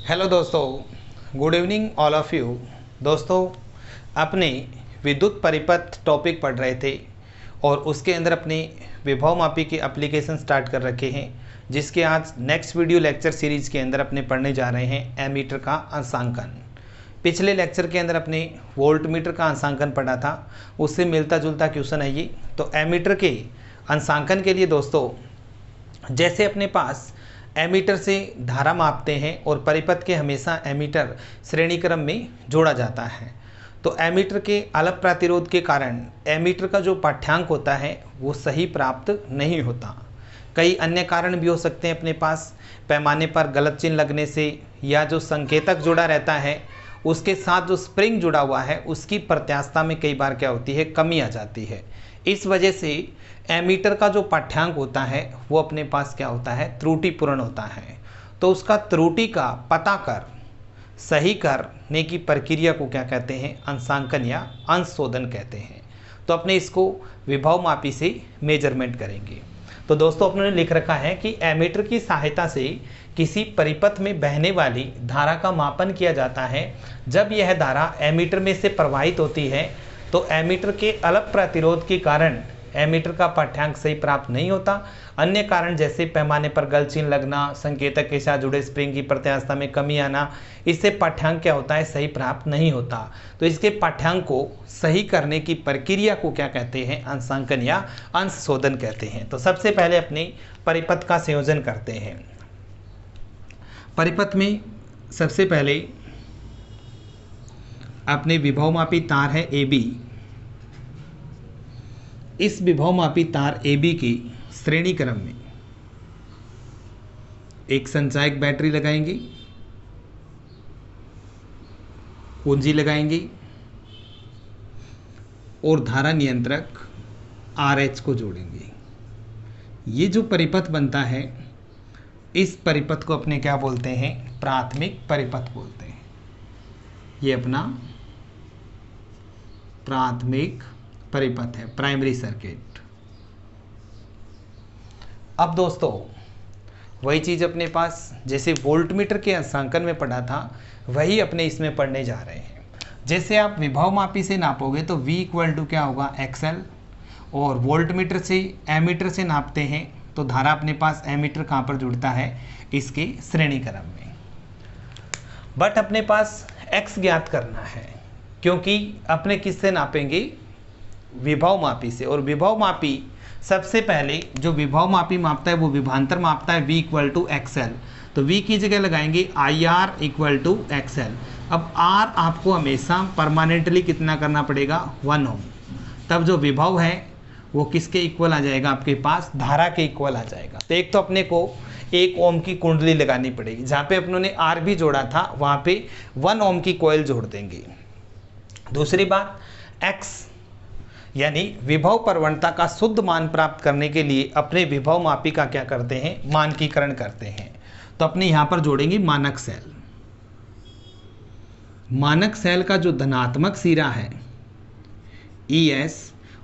Hello दोस्तों, good evening all of you. दोस्तों, अपने विद्युत परिपथ टॉपिक पढ़ रहे थे और उसके अंदर अपने विभव मापी के एप्लीकेशन स्टार्ट कर रखे हैं, जिसके आज नेक्स्ट वीडियो लेक्चर सीरीज के अंदर अपने पढ़ने जा रहे हैं एमीटर का अंशांकन। पिछले लेक्चर के अंदर अपने वोल्ट मीटर का अंशांकन पढ़ा था, उससे मिलता जुलता क्वेश्चन है ये। तो एमीटर के अंशांकन के लिए दोस्तों, जैसे अपने पास एमीटर से धारा मापते हैं और परिपथ के हमेशा एमीटर श्रेणी क्रम में जोड़ा जाता है, तो एमीटर के अलग प्रतिरोध के कारण एमीटर का जो पाठ्यांक होता है वो सही प्राप्त नहीं होता। कई अन्य कारण भी हो सकते हैं अपने पास, पैमाने पर गलत चिन्ह लगने से, या जो संकेतक जुड़ा रहता है उसके साथ जो स्प्रिंग जुड़ा हुआ है उसकी प्रत्यास्थता में कई बार क्या होती है, कमी आ जाती है। इस वजह से एमीटर का जो पाठ्यांक होता है वो अपने पास क्या होता है, त्रुटिपूर्ण होता है। तो उसका त्रुटि का पता कर सही करने की प्रक्रिया को क्या कहते हैं, अंशांकन या अंशशोधन कहते हैं। तो अपने इसको विभव मापी से मेजरमेंट करेंगे। तो दोस्तों, अपने लिख रखा है कि एमीटर की सहायता से किसी परिपथ में बहने वाली धारा का मापन किया जाता है। जब यह धारा एमीटर में से प्रवाहित होती है तो एमीटर के अलग प्रतिरोध के कारण एमीटर का पाठ्यांक सही प्राप्त नहीं होता। अन्य कारण जैसे पैमाने पर गलत चिन्ह लगना, संकेतक के साथ जुड़े स्प्रिंग की प्रत्यास्थता में कमी आना, इससे पाठ्यांक क्या होता है, सही प्राप्त नहीं होता। तो इसके पाठ्यांक को सही करने की प्रक्रिया को क्या कहते हैं, अंशांकन या अंशशोधन कहते हैं। तो सबसे पहले अपने परिपथ का संयोजन करते हैं। परिपथ में सबसे पहले अपने विभवमापी तार है AB। इस विभवमापी तार AB की श्रेणी क्रम में एक संचायक बैटरी लगाएंगे, कुंजी लगाएंगे और धारा नियंत्रक RH को जोड़ेंगे। ये जो परिपथ बनता है, इस परिपथ को अपने क्या बोलते हैं, प्राथमिक परिपथ बोलते हैं। ये अपना प्राथमिक परिपथ है, प्राइमरी सर्किट। अब दोस्तों, वही चीज़ अपने पास जैसे वोल्टमीटर के अंशांकन में पढ़ा था, वही अपने इसमें पढ़ने जा रहे हैं। जैसे आप विभव मापी से नापोगे तो V इक्वल टू क्या होगा, XL, और वोल्टमीटर से एमीटर से नापते हैं तो धारा अपने पास एमीटर कहाँ पर जुड़ता है, इसके श्रेणी क्रम में। बट अपने पास X ज्ञात करना है, क्योंकि अपने किससे नापेंगे, विभव मापी से। और विभव मापी सबसे पहले जो विभव मापी मापता है वो विभवांतर मापता है, V इक्वल टू XL। तो V की जगह लगाएंगे IR इक्वल टू XL। अब R आपको हमेशा परमानेंटली कितना करना पड़ेगा, 1 ओम। तब जो विभव है वो किसके इक्वल आ जाएगा, आपके पास धारा के इक्वल आ जाएगा। तो एक तो अपने को 1 ओम की कुंडली लगानी पड़ेगी, जहाँ पे अपनों ने R भी जोड़ा था वहाँ पे 1 ओम की कॉइल जोड़ देंगे। दूसरी बात, X यानी विभव प्रवणता का शुद्ध मान प्राप्त करने के लिए अपने विभव मापी का क्या करते हैं, मानकीकरण करते हैं। तो अपने यहाँ पर जोड़ेंगे मानक सेल। मानक सेल का जो धनात्मक सिरा है ES,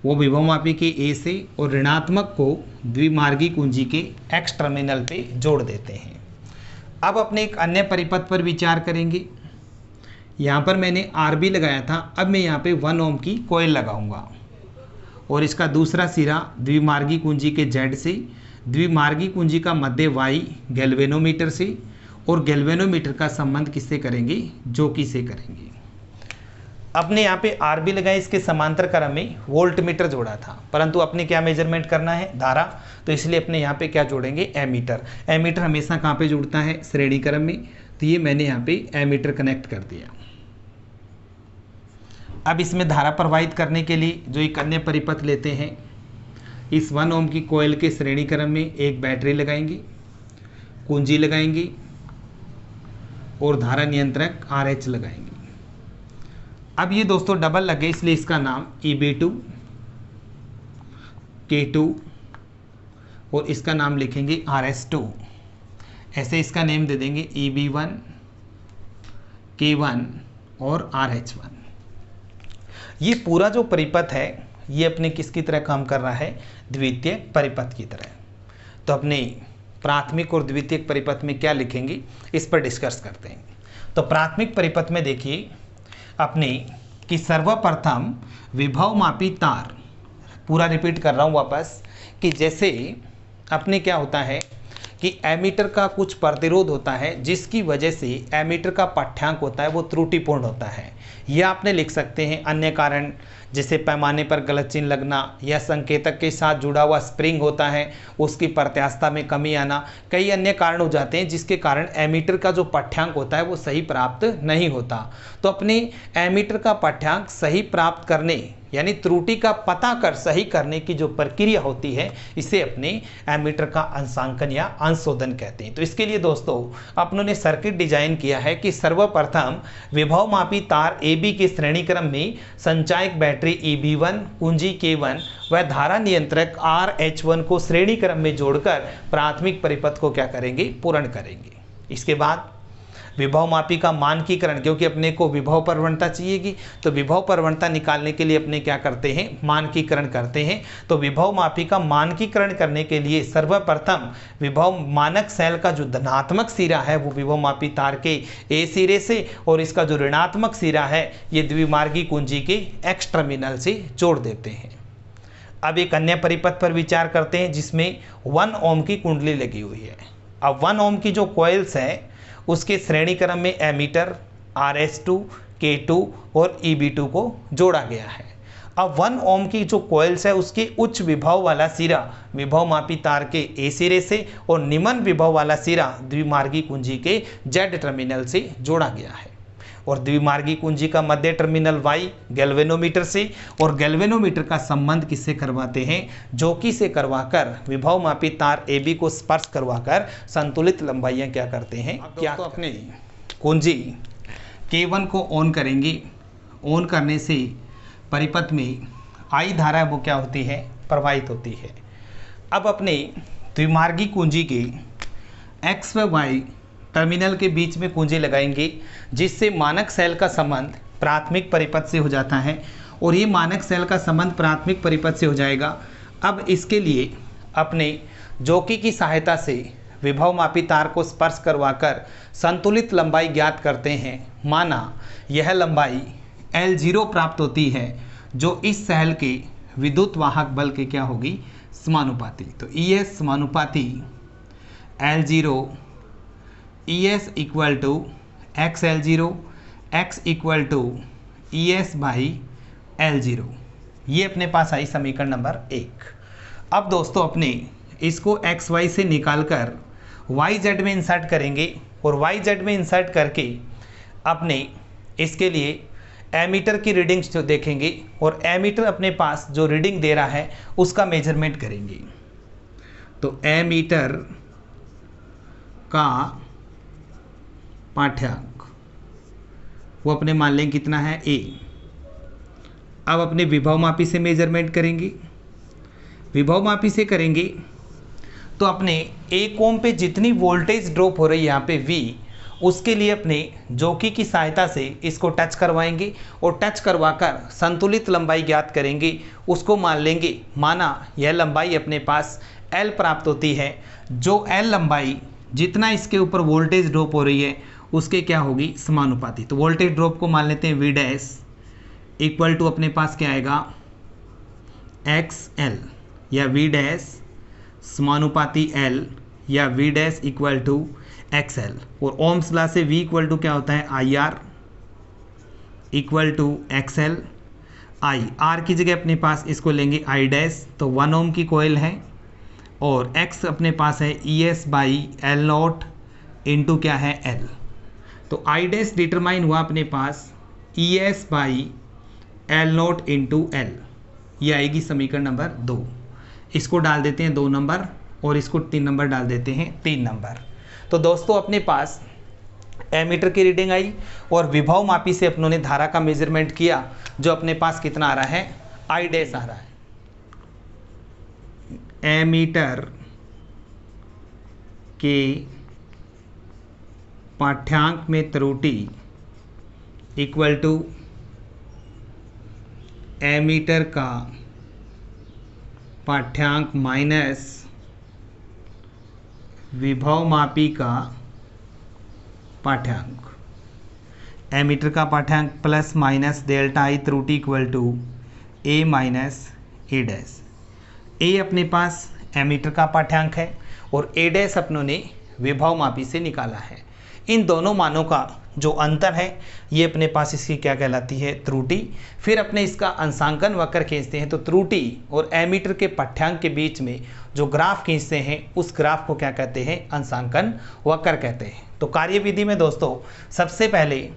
वो विभव मापी के A से और ऋणात्मक को द्विमार्गी कुंजी के X टर्मिनल पे जोड़ देते हैं। अब अपने एक अन्य परिपथ पर विचार करेंगे। यहाँ पर मैंने RB लगाया था, अब मैं यहाँ पे 1 ओम की कॉइल लगाऊंगा और इसका दूसरा सिरा द्विमार्गी कुंजी के Z से, द्विमार्गी कुंजी का मध्य Y गैल्वेनोमीटर से, और गैल्वेनोमीटर का संबंध किससे करेंगे, जोकी से करेंगे। अपने यहाँ पे RB लगाए, इसके समांतर क्रम में वोल्टमीटर जोड़ा था, परंतु अपने क्या मेजरमेंट करना है, धारा। तो इसलिए अपने यहाँ पे क्या जोड़ेंगे, एमीटर। एमीटर हमेशा कहाँ पे जुड़ता है, श्रेणी क्रम में। तो ये मैंने यहाँ पे एमीटर कनेक्ट कर दिया। अब इसमें धारा प्रवाहित करने के लिए जो एक अन्य परिपथ लेते हैं, इस 1 ओम की कॉइल के श्रेणी क्रम में एक बैटरी लगाएंगे, कुंजी लगाएंगे और धारा नियंत्रक RH लगाएंगे। अब ये दोस्तों डबल लगे, इसलिए इसका नाम EB2, K2 और इसका नाम लिखेंगे RS2। ऐसे इसका नेम दे देंगे EB1, K1 और RH1। ये पूरा जो परिपथ है ये अपने किसकी तरह काम कर रहा है, द्वितीय परिपथ की तरह। तो अपने प्राथमिक और द्वितीयक परिपथ में क्या लिखेंगे, इस पर डिस्कस करते हैं। तो प्राथमिक परिपथ में देखिए अपने कि सर्वप्रथम विभवमापी तार, पूरा रिपीट कर रहा हूँ वापस, कि जैसे अपने क्या होता है कि एमीटर का कुछ प्रतिरोध होता है जिसकी वजह से एमीटर का पाठ्यांक होता है वो त्रुटिपूर्ण होता है। यह आपने लिख सकते हैं अन्य कारण, जैसे पैमाने पर गलत चिन्ह लगना या संकेतक के साथ जुड़ा हुआ स्प्रिंग होता है उसकी प्रत्यास्थता में कमी आना, कई अन्य कारण हो जाते हैं जिसके कारण एमीटर का जो पाठ्यांक होता है वो सही प्राप्त नहीं होता। तो अपने एमीटर का पाठ्यांक सही प्राप्त करने यानी त्रुटि का पता कर सही करने की जो प्रक्रिया होती है इसे अपने एमीटर का अंशांकन या अंशशोधन कहते हैं। तो इसके लिए दोस्तों अपनों ने सर्किट डिजाइन किया है कि सर्वप्रथम विभवमापी तार AB के श्रेणी क्रम में संचायक बैटरी EB1, कुंजी K1 व धारा नियंत्रक RH1 को श्रेणी क्रम में जोड़कर प्राथमिक परिपथ को क्या करेंगे, पूर्ण करेंगे। इसके बाद विभवमापी का मानकीकरण, क्योंकि अपने को विभव प्रवणता चाहिएगी, तो विभव प्रवणता निकालने के लिए अपने क्या करते हैं, मानकीकरण करते हैं। तो विभवमापी का मानकीकरण करने के लिए सर्वप्रथम विभव मानक सेल का जो धनात्मक सिरा है वो विभवमापी तार के A सिरे से और इसका जो ऋणात्मक सिरा है ये द्विमार्गी कुंजी के X टर्मिनल से जोड़ देते हैं। अब एक अन्य परिपथ पर विचार करते हैं जिसमें 1 ओम की कुंडली लगी हुई है। अब 1 ओम की जो कॉइल्स है उसके श्रेणी क्रम में एमीटर RS2, K2 और EB2 को जोड़ा गया है। अब 1 ओम की जो कॉइल्स है उसके उच्च विभव वाला सिरा विभवमापी तार के A सिरे से और निम्न विभव वाला सिरा द्विमार्गी कुंजी के Z टर्मिनल से जोड़ा गया है। और द्विमार्गी कुंजी का मध्य टर्मिनल Y गैल्वेनोमीटर से, और गैल्वेनोमीटर का संबंध किससे करवाते हैं, जोकी से करवाकर विभवमापी तार AB को स्पर्श करवाकर संतुलित लंबाइयां क्या करते हैं, क्या तो अपने कुंजी K1 को ऑन करेंगे। ऑन करने से परिपथ में I धारा वो क्या होती है, प्रवाहित होती है। अब अपने द्विमार्गी कुंजी के X व Y टर्मिनल के बीच में कुंजी लगाएंगे जिससे मानक सेल का संबंध प्राथमिक परिपथ से हो जाता है और ये मानक सेल का संबंध प्राथमिक परिपथ से हो जाएगा। अब इसके लिए अपने जोकी की सहायता से विभवमापी तार को स्पर्श करवाकर संतुलित लंबाई ज्ञात करते हैं। माना यह लंबाई L0 प्राप्त होती है जो इस सेल के विद्युत वाहक बल के क्या होगी, समानुपाती। तो ES समानुपाती L0 ES equal to XL0, X equal to ES by L0। ये अपने पास आई समीकरण नंबर 1। अब दोस्तों अपने इसको XY से निकालकर YZ में इंसर्ट करेंगे और YZ में इंसर्ट करके अपने इसके लिए एमीटर की रीडिंग्स जो देखेंगे और एमीटर अपने पास जो रीडिंग दे रहा है उसका मेजरमेंट करेंगे। तो एमीटर का पाठ्यांक वो अपने मान लें कितना है, A। अब अपने विभवमापी से मेजरमेंट करेंगे। विभवमापी से करेंगे तो अपने 1 ओम पे जितनी वोल्टेज ड्रॉप हो रही है यहाँ पे V, उसके लिए अपने जोकी की सहायता से इसको टच करवाएंगे और टच करवाकर संतुलित लंबाई ज्ञात करेंगे। उसको मान लेंगे, माना यह लंबाई अपने पास L प्राप्त होती है। जो L लंबाई जितना इसके ऊपर वोल्टेज ड्रॉप हो रही है उसके क्या होगी, समानुपाती। तो वोल्टेज ड्रॉप को मान लेते हैं V डैश इक्वल टू अपने पास क्या आएगा, XL या V डैश समानुपाती L या V dash equal to XL। और ओम्स लॉ से V इक्वल टू क्या होता है, IR equal to XL। R की जगह अपने पास इसको लेंगे I डैश, तो 1 ओम की कोयल है और X अपने पास है ES by L not into क्या है L। तो I डैश डिटरमाइन हुआ अपने पास ES by L not into L। ये आएगी समीकरण नंबर 2। इसको डाल देते हैं 2 नंबर और इसको 3 नंबर डाल देते हैं 3 नंबर। तो दोस्तों अपने पास एमीटर की रीडिंग आई और विभवमापी से अपनों ने धारा का मेजरमेंट किया जो अपने पास कितना आ रहा है, I डैश आ रहा है। एमीटर के पाठ्यांक में त्रुटि इक्वल टू एमीटर का पाठ्यांक माइनस विभवमापी का पाठ्यांक, एमीटर का पाठ्यांक प्लस माइनस डेल्टा आई त्रुटि equal to A minus A dash. A अपने पास एमीटर का पाठ्यांक है और ए डैश अपनों ने विभवमापी से निकाला है। इन दोनों मानों का जो अंतर है ये अपने पास इसकी क्या कहलाती है, त्रुटि। फिर अपने इसका अंशांकन वक्र खींचते हैं तो त्रुटि और एमीटर के पाठ्यांक के बीच में जो ग्राफ खींचते हैं उस ग्राफ को क्या कहते हैं, अंशांकन वक्र कहते हैं। तो कार्यविधि में दोस्तों सबसे पहले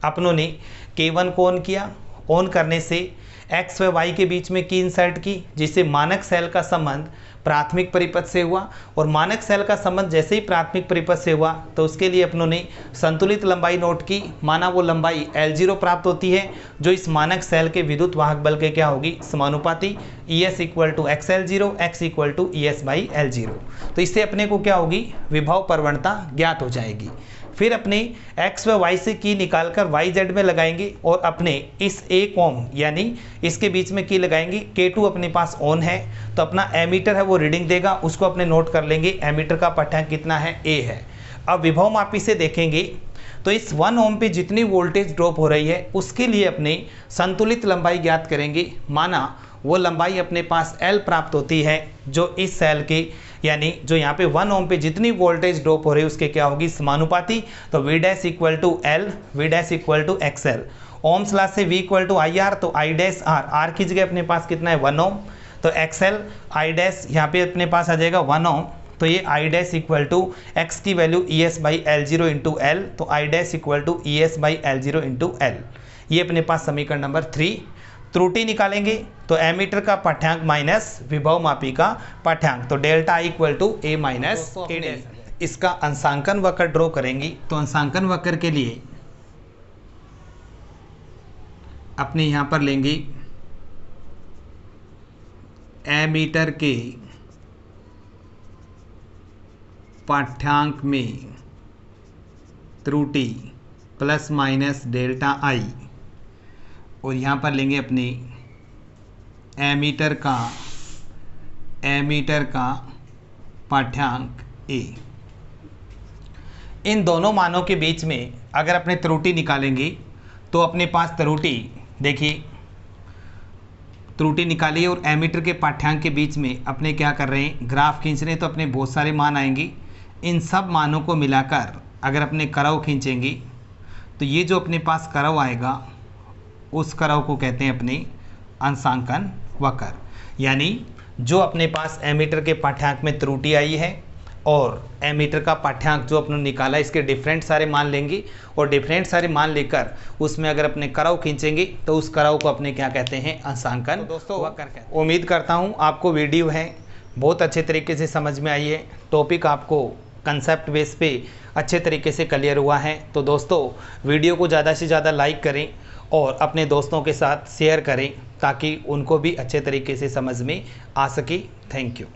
अपनों ने K1 को ऑन किया। ऑन करने से x व y के बीच में की इंसर्ट की, जिससे मानक सेल का संबंध प्राथमिक परिपथ से हुआ। और मानक सेल का संबंध जैसे ही प्राथमिक परिपथ से हुआ तो उसके लिए अपनों ने संतुलित लंबाई नोट की। माना वो लंबाई L0 प्राप्त होती है जो इस मानक सेल के विद्युत वाहक बल के क्या होगी, समानुपाती। ES equal to XL0, x equal to ES/L0। तो इससे अपने को क्या होगी, विभव प्रवणता ज्ञात हो जाएगी। फिर अपने x व y से की निकालकर YZ में लगाएंगे और अपने इस एक ओम यानी इसके बीच में की लगाएंगे। K2 अपने पास ऑन है तो अपना एमीटर है वो रीडिंग देगा, उसको अपने नोट कर लेंगे। एमीटर का पाठ्यांक कितना है, A है। अब विभवमापी से देखेंगे तो इस 1 ओम पे जितनी वोल्टेज ड्रॉप हो रही है उसके लिए अपने संतुलित लंबाई ज्ञात करेंगे। माना वो लंबाई अपने पास L प्राप्त होती है जो इस सेल के यानी जो यहाँ पे 1 ओम पे जितनी वोल्टेज ड्रॉप हो रही है उसके क्या होगी, समानुपाती। तो V dash equal to L, V dash equal to XL। Ohm's law से V इक्वल टू IR, तो I डैश R की जगह अपने पास कितना है, 1 ओम। तो XL I डैश यहाँ पे अपने पास आ जाएगा 1 ओम। तो ये I dash equal to X की वैल्यू ES/L0 इंटू L, तो I dash equal to ES/L0 into L। ये अपने पास समीकरण नंबर 3। त्रुटि निकालेंगे तो एमीटर का पाठ्यांक माइनस विभवमापी का पाठ्यांक, तो delta I equal to A minus A dash. इसका अंशांकन वक्र ड्रॉ करेंगे तो अंशांकन वक्र के लिए अपने यहाँ पर लेंगे एमीटर के पाठ्यांक में त्रुटि प्लस माइनस डेल्टा आई और यहाँ पर लेंगे अपने एमीटर का पाठ्यांक A। इन दोनों मानों के बीच में अगर अपने त्रुटि निकालेंगे तो अपने पास त्रुटि देखिए, त्रुटि निकालिए और एमीटर के पाठ्यांक के बीच में अपने क्या कर रहे हैं, ग्राफ खींच रहे हैं। तो अपने बहुत सारे मान आएंगे। इन सब मानों को मिलाकर अगर अपने कर्व खींचेंगे तो ये जो अपने पास कर्व आएगा उस कर्व को कहते हैं अपने अंशांकन वक्र। यानी जो अपने पास एमीटर के पाठ्यांक में त्रुटि आई है और एमीटर का पाठ्यांक जो अपने निकाला, इसके डिफरेंट सारे मान लेंगे और डिफरेंट सारे मान लेकर उसमें अगर अपने कर्व खींचेंगे तो उस कर्व को अपने क्या कहते हैं, अंशांकन वक्र कहते हैं। उम्मीद करता हूँ आपको वीडियो है बहुत अच्छे तरीके से समझ में आई है। टॉपिक आपको कंसेप्ट बेस पे अच्छे तरीके से क्लियर हुआ है। तो दोस्तों वीडियो को ज़्यादा से ज़्यादा लाइक करें और अपने दोस्तों के साथ शेयर करें ताकि उनको भी अच्छे तरीके से समझ में आ सके। Thank you.